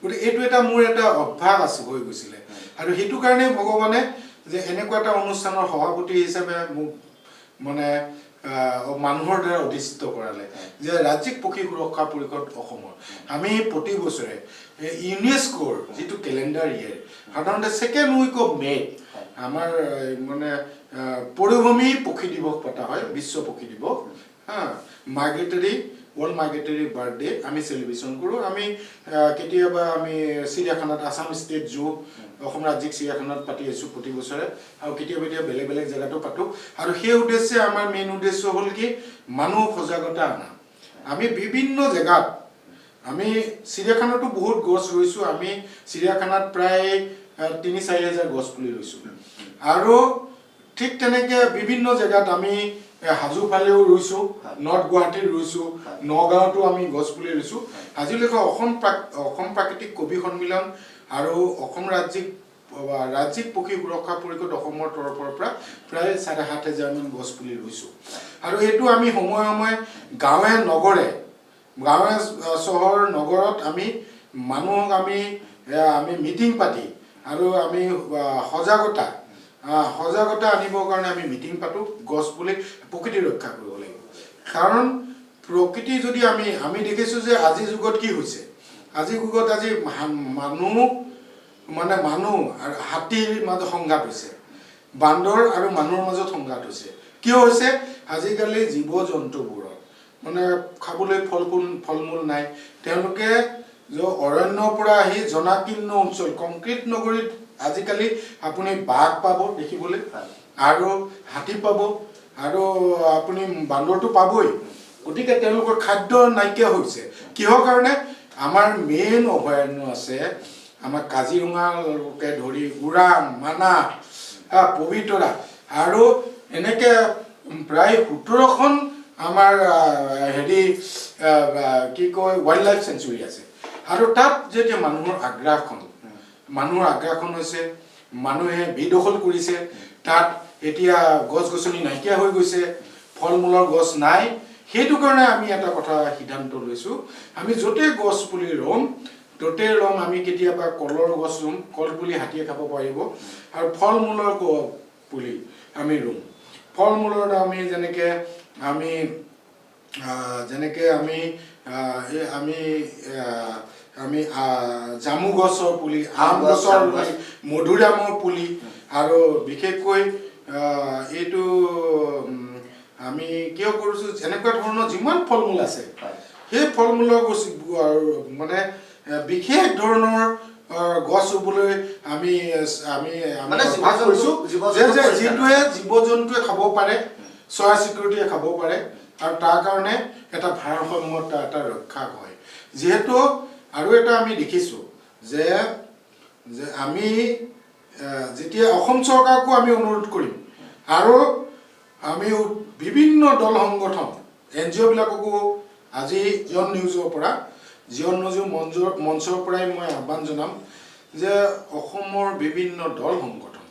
গতিকে এইটো এটা মোৰ এটা অভ্যাস হৈ গৈছিলে আৰু সেইটো কাৰণে ভগৱানে যে এনেকুৱা এটা অনুষ্ঠানৰ সভাপতি হিচাপে মোক মানে মানুহৰ দ্বাৰা অধিষ্ঠিত কৰালে যে ৰাজ্যিক পক্ষী সুৰক্ষা পৰিষদ অসমৰ আমি প্ৰতি বছৰে ইউনেস্কোৰ যিটো কেলেণ্ডাৰ ইয়েৰ সাধাৰণতে ছেকেণ্ড উইক অফ মে আমাৰ মানে পৰিভ্ৰমী পক্ষী দিৱস পতা হয় বিশ্ব পক্ষী দিৱস ৱৰ্ল্ড মাইগ্ৰেটৰী বাৰ্থডে আমি চেলিব্ৰেশ্যন কৰোঁ আমি কেতিয়াবা আমি চিৰিয়াখানাত আছাম ষ্টেট জু অসম ৰাজ্যিক চিৰিয়াখানাত পাতি আছোঁ প্ৰতি বছৰে আৰু কেতিয়াবা বেলেগ জেগাতো পাতোঁ আৰু সেই উদ্দেশ্যে আমাৰ মেইন উদ্দেশ্য হ'ল কি মানুহ সজাগতা আনা আমি বিভিন্ন জেগাত আমি চিৰিয়াখানাতো বহুত গছ ৰুইছোঁ আমি চিৰিয়াখানাত প্ৰায় ৩-৪ হাজাৰ গছ পুলি ৰুইছোঁ আৰু ঠিক তেনেকৈ বিভিন্ন জেগাত আমি হাজো ফালেও ৰুইছোঁ নৰ্থ গুৱাহাটীত ৰুইছোঁ নগাঁৱতো আমি গছ পুলি ৰুইছোঁ আজিলৈকে অসম প্ৰাকৃতিক কবি সন্মিলন আৰু অসম ৰাজ্যিক পক্ষী সুৰক্ষা পৰিষদ অসমৰ তৰফৰ পৰা প্ৰায় ৭,৫০০ মান গছ পুলি ৰুইছোঁ আৰু এইটো আমি সময়ে গাঁৱে চহৰ নগৰত আমি মানুহক আমি মিটিং পাতি আৰু আমি সজাগতা আনিবৰ কাৰণে আমি মিটিং পাতোঁ গছ পুলি প্ৰকৃতি ৰক্ষা কৰিব লাগিব কাৰণ প্ৰকৃতি যদি আমি দেখিছোঁ যে আজিৰ যুগত কি হৈছে আজিৰ যুগত মানুহ মানে মানুহ আৰু হাতীৰ মাজত সংঘাত হৈছে, বান্দৰ আৰু মানুহৰ মাজত সংঘাত হৈছে। কিয় হৈছে? আজিকালি জীৱ জন্তুবোৰৰ মানে খাবলৈ ফল মূল নাই। তেওঁলোকে অৰণ্যৰ পৰা আহি জনাকীৰ্ণ অঞ্চল কংক্ৰিট নগৰীত আজিকালি আপুনি বাঘ পাব দেখিবলৈ, আৰু হাতী পাব, আৰু আপুনি বান্দৰটো পাবই। গতিকে তেওঁলোকৰ খাদ্য নাইকিয়া হৈছে। কিহৰ কাৰণে? আমাৰ মেইন অভয়াৰণ্য আছে আমাৰ কাজিৰঙাকে ধৰি ওৰাং, মানাহ, পবিতৰা আৰু এনেকৈ প্ৰায় 17খন আমাৰ কি কয় ৱাইল্ড লাইফ চেঞ্চুৰী আছে। আৰু তাত যেতিয়া মানুহৰ আগ্ৰাসন হৈছে, মানুহে বেদখল কৰিছে, তাত এতিয়া গছ গছনি নাইকিয়া হৈ গৈছে, ফল মূলৰ গছ নাই। সেইটো কাৰণে আমি এটা কথা সিদ্ধান্ত লৈছোঁ, আমি য'তে গছ পুলি ৰুম ত'তে ৰুম। আমি কেতিয়াবা কলৰ গছ ৰুম, কল পুলি হাতীয়ে খাব পাৰিব, আৰু ফল মূলৰ পুলি আমি ৰুম। ফল মূলৰ আমি যেনেকৈ আমি জামু গছৰ পুলি, আম গছৰ পুলি, মধুৰিআমৰ পুলি, আৰু বিশেষকৈ এইটো আমি কিয় কৰিছোঁ, এনেকুৱা ধৰণৰ যিমান ফল মূল আছে সেই ফল মূলৰ গছ মানে বিশেষ ধৰণৰ গছ ৰুবলৈ আমি কৰিছোঁ, যিটোৱে জীৱ জন্তুৱে খাব পাৰে, চৰাই চিৰিকটিয়ে খাব পাৰে, আৰু তাৰ কাৰণে এটা ভাৰসাম্যতা এটা ৰক্ষা হয়। যিহেতু আৰু এটা আমি দেখিছোঁ যে আমি যেতিয়া অসম চৰকাৰকো আমি অনুৰোধ কৰিম, আৰু আমি বিভিন্ন দল সংগঠন NGO বিলাককো আজি জীৱন নিউজৰ মঞ্চৰ পৰাই মই আহ্বান জনাম যে অসমৰ বিভিন্ন দল সংগঠন,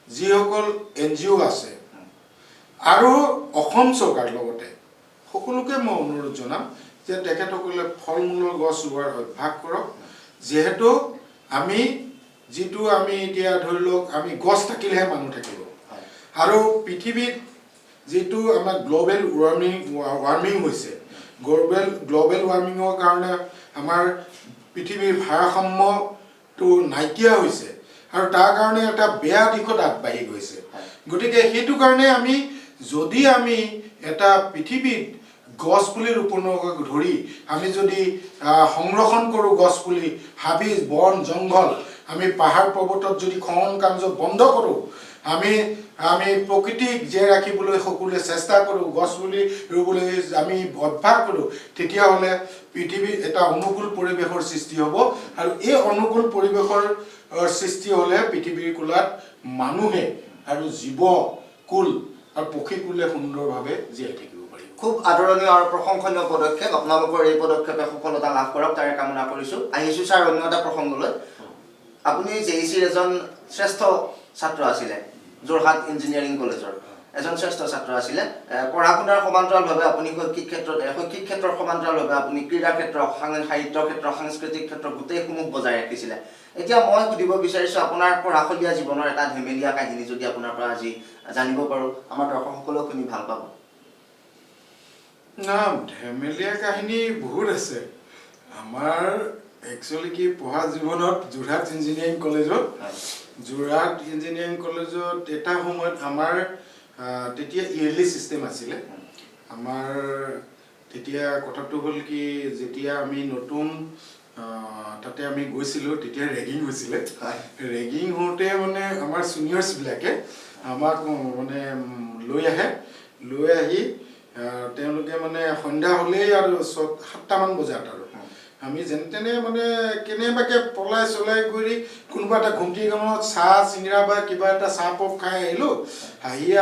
যিসকল NGO আছে, আৰু অসম চৰকাৰ লগতে সকলোকে মই অনুৰোধ জনাম যে তেখেতসকলে ফল মূলৰ গছ ৰোৱাৰ অভ্যাস কৰক। যিহেতু আমি এতিয়া ধৰি লওক, আমি গছ থাকিলেহে মানুহ থাকিব, আৰু পৃথিৱীত যিটো আমাৰ গ্ল'বেল ৱাৰ্মিং হৈছে, গ্ল'বেল ৱাৰ্মিঙৰ কাৰণে আমাৰ পৃথিৱীৰ ভাৰসাম্যটো নাইকিয়া হৈছে, আৰু তাৰ কাৰণে এটা বেয়া দিশত আগবাঢ়ি গৈছে। গতিকে সেইটো কাৰণে যদি আমি এটা পৃথিৱীত গছ পুলি ৰোপণক ধৰি আমি যদি সংৰক্ষণ কৰোঁ, গছ পুলি, হাবি বন জংঘল, আমি পাহাৰ পৰ্বতত যদি খনন কাৰ্য বন্ধ কৰোঁ, আমি প্ৰকৃতিক জীয়াই ৰাখিবলৈ সকলোৱে চেষ্টা কৰোঁ, গছ পুলি ৰুবলৈ আমি অভ্যাস কৰোঁ, তেতিয়াহ'লে পৃথিৱীত এটা অনুকূল পৰিৱেশৰ সৃষ্টি হ'ব। আৰু এই অনুকূল পৰিৱেশৰ সৃষ্টি হ'লে পৃথিৱীৰ কোলাত মানুহে আৰু জীৱকুল আৰু পক্ষীকুলে সুন্দৰভাৱে জীয়াই থাকিব পাৰিব। খুব আদৰণীয় আৰু প্ৰশংসনীয় পদক্ষেপ। আপোনালোকৰ এই পদক্ষেপে সফলতা লাভ কৰক তাৰে কামনা কৰিছোঁ। আহিছোঁ ছাৰ অন্য এটা প্ৰসংগলৈ। আপুনি JECৰ এজন শ্ৰেষ্ঠ ছাত্ৰ আছিলে, যোৰহাট ইঞ্জিনিয়াৰিং কলেজৰ এজন শ্ৰেষ্ঠ ছাত্ৰ আছিলে। পঢ়া শুনাৰ সমান্তৰালভাৱে আপুনি শৈক্ষিক ক্ষেত্ৰৰ সমান্তৰালভাৱে আপুনি ক্ৰীড়া ক্ষেত্ৰ, সাহিত্য ক্ষেত্ৰ, সাংস্কৃতিক ক্ষেত্ৰ গোটেইসমূহ বজাই ৰাখিছিলে। এতিয়া মই সুধিব বিচাৰিছোঁ, আপোনাৰ পঢ়াশলীয়া জীৱনৰ এটা ধেমেলীয়া কাহিনী যদি আপোনাৰ পৰা আজি জানিব পাৰোঁ, আমাৰ দৰ্শকসকলেও শুনি ভাল পাব। ধেমেলীয়া কাহিনী বহুত আছে। আমাৰ একচুৱেলি কি পঢ়া জীৱনত যোৰহাট ইঞ্জিনিয়াৰিং কলেজত এটা সময়ত আমাৰ তেতিয়া ইয়েৰলি ছিষ্টেম আছিলে। আমাৰ তেতিয়া কথাটো হ'ল কি, যেতিয়া আমি নতুন তাতে আমি গৈছিলোঁ, তেতিয়া ৰেগিং হৈছিলে। ৰেগিং হওঁতে মানে আমাৰ ছিনিয়ৰ্ছবিলাকে আমাক মানে লৈ আহি তেওঁলোকে মানে সন্ধ্যা হ'লেই আৰু 7টামান বজাত আৰু আমি যেনে তেনে মানে কেনেবাকৈ পলাই কৰি কোনোবা এটা ঘুমটি কামত চাহ চিঙৰা বা কিবা এটা চাহ পক খাই আহিলোঁ।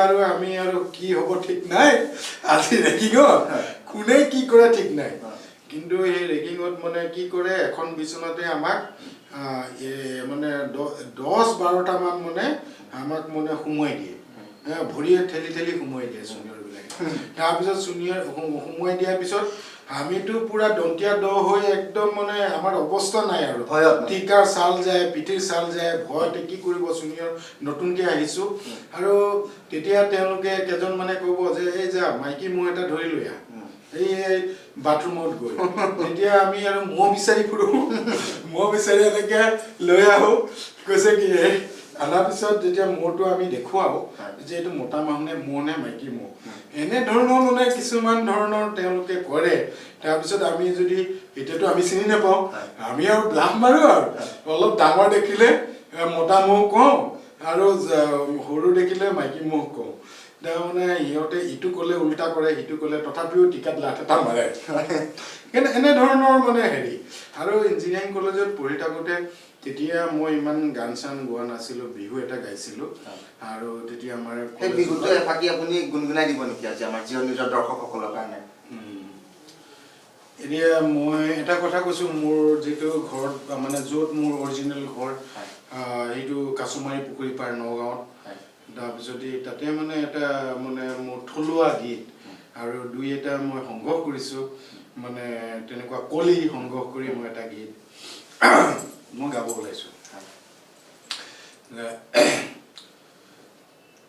আৰু আমি আৰু কি হ'ব ঠিক নাই, আজি ৰেগিঙত কোনে কি কৰে ঠিক নাই। কিন্তু সেই ৰেগিঙত মানে কি কৰে, এখন বিচনাতে আমাক মানে 10-12টামান মানে আমাক মানে সোমোৱাই দিয়ে, ভৰিয়ে ঠেলি সোমোৱাই দিয়ে ছিনিয়ৰবিলাকে। তাৰপিছত সোমোৱাই দিয়াৰ পিছত আমিতো পুৰা দন্তীয়া দ হৈ একদম মানে আমাৰ অৱস্থা নাই আৰু, টিকাৰ ছাল যায়, পিঠিৰ ছাল যায়, ভয়তে কি কৰিব, ছিনিয়ৰ নতুনকৈ আহিছোঁ। আৰু তেতিয়া তেওঁলোকে কেইজন মানে ক'ব যে এই যা মাইকী মহ এটা ধৰি লৈ আহ, এই বাথৰুমত গৈ তেতিয়া আমি আৰু মহ বিচাৰি ফুৰো মহ বিচাৰি এনেকৈ লৈ আহোঁ কৈছে কি আনাৰ পিছত যেতিয়া মহটো আমি দেখুৱাওঁ যে এইটো মতা মহ নে মাইকী মহ এনেধৰণৰ মানে কিছুমান ধৰণৰ তেওঁলোকে কৰে তাৰপিছত আমি যদি এতিয়াতো আমি চিনি নাপাওঁ আমি আৰু ব্লাফ মাৰো আৰু অলপ ডাঙৰ দেখিলে মতা মহ কওঁ আৰু সৰু দেখিলে মাইকী মহ কওঁ তাৰমানে সিহঁতে ইটো ক'লে উল্টা কৰে সিটো ক'লে তথাপিও টিকাত লাঠ এটা মাৰে এনেধৰণৰ মানে হেৰি আৰু ইঞ্জিনিয়াৰিং কলেজত পঢ়ি থাকোঁতে তেতিয়া মই ইমান গান চান গোৱা নাছিলোঁ বিহু এটা গাইছিলোঁ আৰু তেতিয়া আমাৰ বিহুটো এফাকি আপুনি গুণগুণাই দিব নেকি আজি আমাৰ জিঅ' নিউজৰ দৰ্শকসকলৰ কাৰণে এতিয়া মই এটা কথা কৈছোঁ মোৰ যিটো ঘৰত মানে য'ত মোৰ অৰিজিনেল ঘৰ সেইটো কাছুমাৰী পুখুৰী পাৰ নগাঁৱত তাৰপিছত তাতে মানে এটা মানে মোৰ থলুৱা গীত আৰু দুই এটা মই সংগ্ৰহ কৰিছোঁ মানে তেনেকুৱা কলি সংগ্ৰহ কৰি মই এটা গীত মই গাব ওলাইছোঁ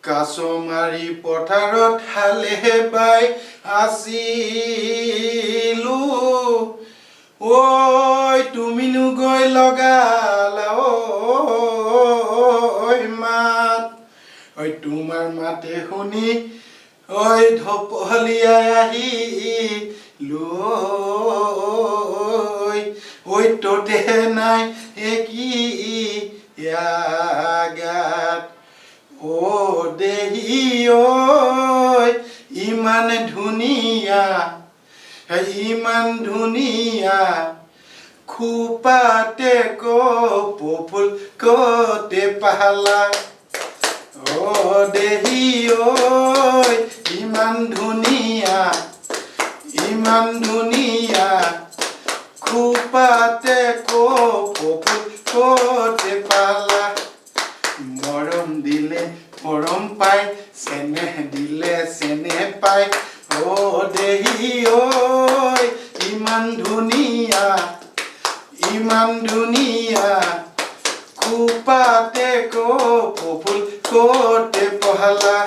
কাছমাৰী পথাৰত হালে বাই আছিলো ঐ তুমিনো গৈ লগালা ঐ মাত ঐ তোমাৰ মাতে শুনি ঐ ঢপলিয়াই আহিলো ঐ ততে নাই কি গাত ও দেহি ঐ ইমান ধুনীয়া খোপাতে কপৌফুল কতে পালা ও দেহি ঐ ইমান ধুনীয়া খোপাতে কপৌফুল কতে পালা মৰম দিলে মৰম পাই চেনেহ দিলে চেনেহ পাই ও দেহি ঐ ইমান ধুনীয়া খোপাতে কপৌফুল কতে পহালা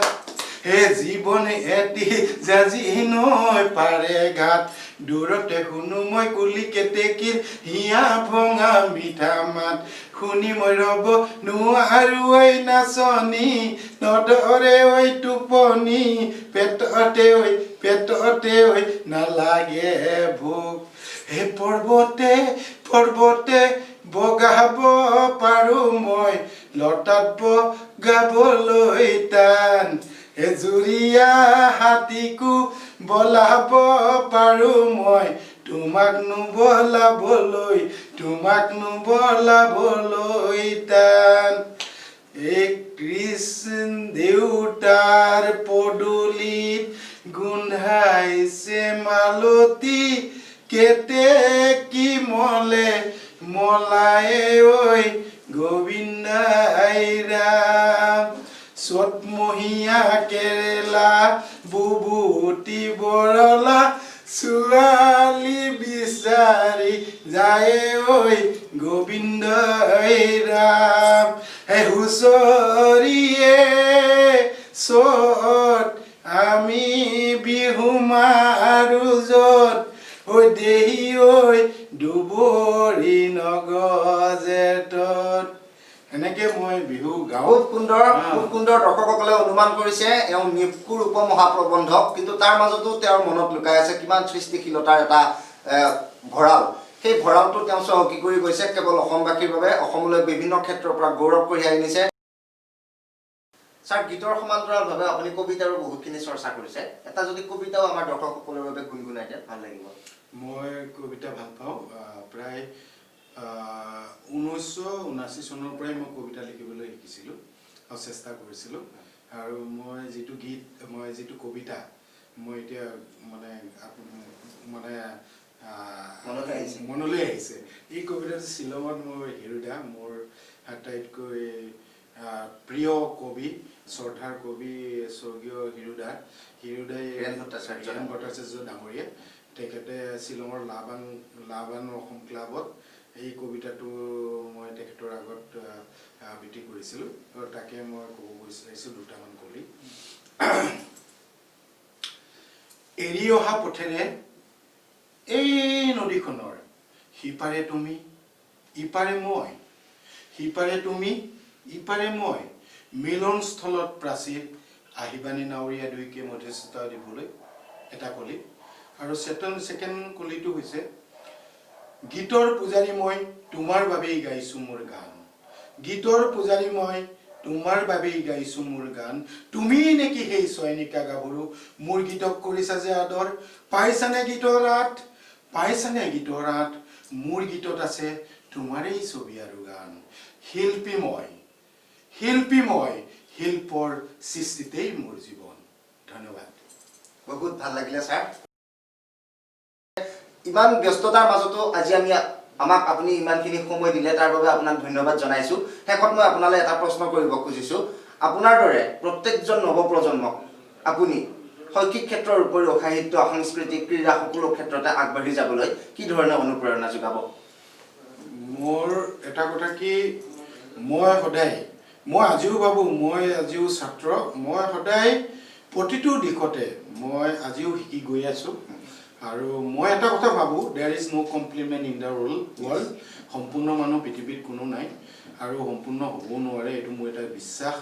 হে জীৱন এটি জাজি নৈ পাৰে ঘাট দূৰতে শুনো মই কুলি কেতেকীৰ হিয়া ভঙা মিঠা মাত শুনি মই ৰ'ব নোৱাৰো ঐ নাচনি নধৰে ঐ টোপনি পেটতে ঐ নালাগে ভোক হে পৰ্বতে বগাব পাৰো মই লতাত বগাবলৈ টান এজুৰীয়া হাতীকো বলাব পাৰো মই তোমাক নুবলাবলৈ টান কৃষ্ণ দেউতাৰ পদূলিত গোন্ধাইছে মালতী কেতেকী মলায়ে ঐ গোবিন্দাই ৰাম চ'তমহীয়া কেৰেলা বুবুতি বৰলা ছোৱালী বিচাৰি যায় ঐ গোবিন্দই ৰাম হে হুঁচৰিয়ে চ'ত আমি বিহু মাৰো য'ত ঐ দেহি ঐ দুবৰি নগজেটত এনেকে মই বিহু গাঁও খুব সুন্দৰ দৰ্শকসকলে অনুমান কৰিছে এওঁ নিপকুৰ উপমহাপ্ৰবন্ধক কিন্তু তাৰ মাজতো তেওঁৰ মনত লুকাই আছে কিমান সৃষ্টিশীলতাৰ এটা ভঁৰাল সেই ভঁৰালটো তেওঁ চহকী কৰি গৈছে কেৱল অসমবাসীৰ বাবে অসমলৈ বিভিন্ন ক্ষেত্ৰৰ পৰা গৌৰৱ কঢ়িয়াই আনিছে ছাৰ গীতৰ সমান্তৰালভাৱে আপুনি কবিতাৰো বহুতখিনি চৰ্চা কৰিছে এটা যদি কবিতাও আমাৰ দৰ্শকসকলৰ বাবে গুণগুণাই দিয়ে ভাল লাগিব মই কবিতা ভাল পাওঁ প্ৰায় 1979 চনৰ পৰাই মই কবিতা লিখিবলৈ শিকিছিলোঁ আৰু চেষ্টা কৰিছিলোঁ আৰু মই যিটো কবিতা মই এতিয়া মনলৈ আহিছে এই কবিতাটো শ্বিলঙত মোৰ হিৰুদা মোৰ আটাইতকৈ প্ৰিয় কবি শ্ৰদ্ধাৰ কবি স্বৰ্গীয় হিৰুদাই হীৰেন ভট্টাচাৰ্য ডাঙৰীয়া তেখেতে শ্বিলঙৰ লাবান অসম ক্লাবত এই কবিতাটো মই তেখেতৰ আগত আবৃত্তি কৰিছিলোঁ আৰু তাকে মই ক'ব বিচাৰিছোঁ দুটামান কলি এৰি অহা পথেৰে এই নদীখনৰ সিপাৰে তুমি ইপাৰে মই সিপাৰে তুমি ইপাৰে মই মিলনস্থলত প্ৰাচীৰ আহিবানী নাৱৰীয়া দুইকে মধ্যস্থতা দিবলৈ এটা কলি আৰু সেকেন্ড কলিটো হৈছে গীতৰ পূজাৰী মই তোমাৰ বাবেই গাইছো মোৰ গান গীতৰ পূজাৰী মই তোমাৰ বাবেই গাইছো মোৰ গান তুমি নেকি সেই সৈনিকা গাভৰু মোৰ গীতক কৰিছা যে আদৰ পাইছানে গীতৰ আঁত মোৰ গীতত আছে তোমাৰেই ছবি আৰু গান শিল্পী মই শিল্পৰ সৃষ্টিতেই মোৰ জীৱন ধন্যবাদ বহুত ভাল লাগিলে স্যাৰ ইমান ব্যস্ততাৰ মাজতো আজি আমাক আপুনি ইমানখিনি সময় দিলে তাৰ বাবে আপোনাক ধন্যবাদ জনাইছো শেষত মই আপোনালৈ এটা প্ৰশ্ন কৰিব খুজিছো আপোনাৰ দৰে প্ৰত্যেকজন নৱপ্ৰজন্মক আপুনি শৈক্ষিক ক্ষেত্ৰৰ উপৰিও সাহিত্য সংস্কৃতি ক্ৰীড়া সকলো ক্ষেত্ৰতে আগবাঢ়ি যাবলৈ কি ধৰণৰ অনুপ্ৰেৰণা যোগাব মোৰ এটা কথা কি মই আজিও ভাবো মই আজিও ছাত্ৰ মই সদায় প্ৰতিটো দিশতে মই আজিও শিকি গৈ আছো আৰু মই এটা কথা ভাবো there is no compliment in the world সম্পূৰ্ণ মানুহ পৃথিৱীত কোনো নাই আৰু সম্পূৰ্ণ হ'বও নোৱাৰে এইটো মোৰ এটা বিশ্বাস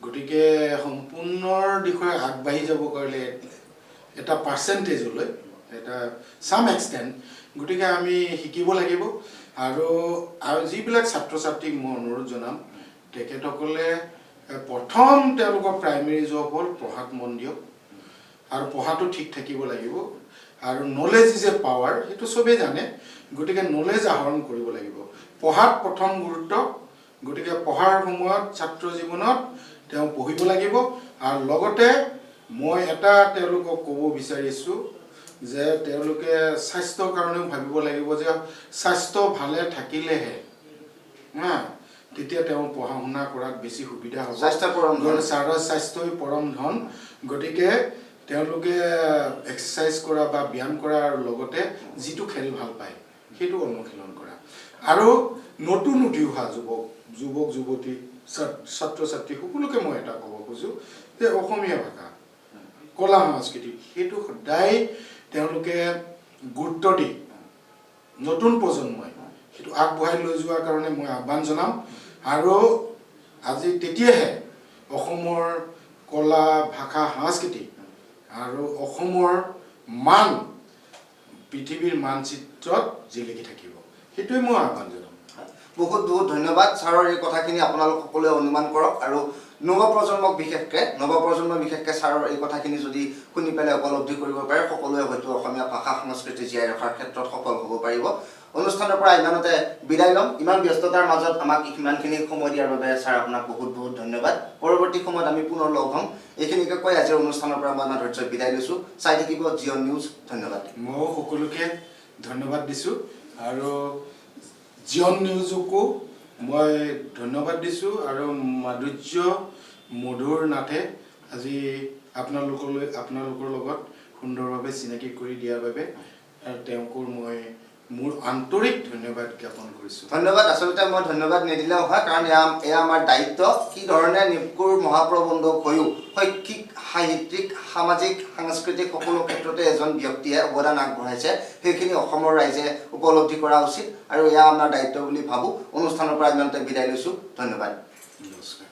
গতিকে সম্পূৰ্ণৰ দিশে আগবাঢ়ি যাব কাৰণে এটা পাৰ্চেণ্টেজলৈ এটা সাম এক্সটেণ্ট গতিকে আমি শিকিব লাগিব আৰু যিবিলাক ছাত্ৰ ছাত্ৰীক মই অনুৰোধ জনাম তেখেতসকলে প্ৰথম তেওঁলোকৰ প্ৰাইমেৰী জব হ'ল পঢ়াত মন দিয়ক আৰু পঢ়াটো ঠিক থাকিব লাগিব আৰু নলেজ ইজ এ পাৱাৰ সেইটো চবেই জানে গতিকে নলেজ আহৰণ কৰিব লাগিব পঢ়াত প্ৰথম গুৰুত্ব গতিকে পঢ়াৰ সময়ত ছাত্ৰ জীৱনত তেওঁ পঢ়িব লাগিব আৰু লগতে মই এটা তেওঁলোকক ক'ব বিচাৰিছোঁ যে তেওঁলোকে স্বাস্থ্যৰ কাৰণেও ভাবিব লাগিব যে স্বাস্থ্য ভালে থাকিলেহে তেতিয়া তেওঁ পঢ়া শুনা কৰাত বেছি সুবিধা হ'ব স্বাস্থ্যই পৰম ধন গতিকে তেওঁলোকে এক্সাৰচাইজ কৰা বা ব্যায়াম কৰাৰ লগতে যিটো খেল ভাল পায় সেইটো অনুশীলন কৰা আৰু নতুন উঠি অহা যুৱক যুৱতী ছাত্ৰ ছাত্ৰী সকলোকে মই এটা ক'ব খোজো যে অসমীয়া ভাষা কলা সংস্কৃতি সেইটো সদায় তেওঁলোকে গুৰুত্ব দি নতুন প্ৰজন্মই সেইটো আগবঢ়াই লৈ যোৱাৰ কাৰণে মই আহ্বান জনাম আৰু আজি তেতিয়াহে অসমৰ কলা ভাষা সংস্কৃতি আৰু অসমৰ মান পৃথিৱীৰ মানচিত্ৰত জিলিকি থাকিব সেইটোৱে মই আহ্বান জনাম বহুত বহুত ধন্যবাদ ছাৰৰ এই কথাখিনি আপোনালোক সকলোৱে অনুমান কৰক আৰু নৱপ্ৰজন্মই বিশেষকৈ ছাৰৰ এই কথাখিনি যদি শুনি পেলাই উপলব্ধি কৰিব পাৰে সকলোৱে হয়তো অসমীয়া ভাষা সংস্কৃতি জীয়াই ৰখাৰ ক্ষেত্ৰত সফল হ'ব পাৰিব অনুষ্ঠানৰ পৰা ইমানতে বিদায় ল'ম ইমান ব্যস্ততাৰ মাজত আমাক ইমানখিনি সময় দিয়াৰ বাবে ছাৰ আপোনাক বহুত বহুত ধন্যবাদ পৰৱৰ্তী সময়ত আমি পুনৰ লগ হ'ম এইখিনিকে কৈ আজিৰ অনুষ্ঠানৰ পৰা মই ধৈৰ্য বিদায় লৈছোঁ চাই থাকিব জিঅন নিউজ ধন্যবাদ মই সকলোকে ধন্যবাদ দিছোঁ আৰু জিঅন নিউজকো মই ধন্যবাদ দিছোঁ আৰু মাধুৰ্য মধুৰ নাথে আজি আপোনালোকৰ লগত সুন্দৰভাৱে চিনাকি কৰি দিয়াৰ বাবে আৰু তেওঁকো মই মোৰ আন্তৰিক ধন্যবাদ জ্ঞাপন কৰিছোঁ ধন্যবাদ আচলতে মই ধন্যবাদ নিদিলেও হয় কাৰণ এয়া আমাৰ দায়িত্ব কি ধৰণে নিপকুৰ মহাপ্ৰবন্ধক হৈও শৈক্ষিক সাহিত্যিক সামাজিক সাংস্কৃতিক সকলো ক্ষেত্ৰতে এজন ব্যক্তিয়ে অৱদান আগবঢ়াইছে সেইখিনি অসমৰ ৰাইজে উপলব্ধি কৰা উচিত আৰু এয়া আমাৰ দায়িত্ব বুলি ভাবোঁ অনুষ্ঠানৰ পৰা ইমানতে বিদায় লৈছোঁ ধন্যবাদ নমস্কাৰ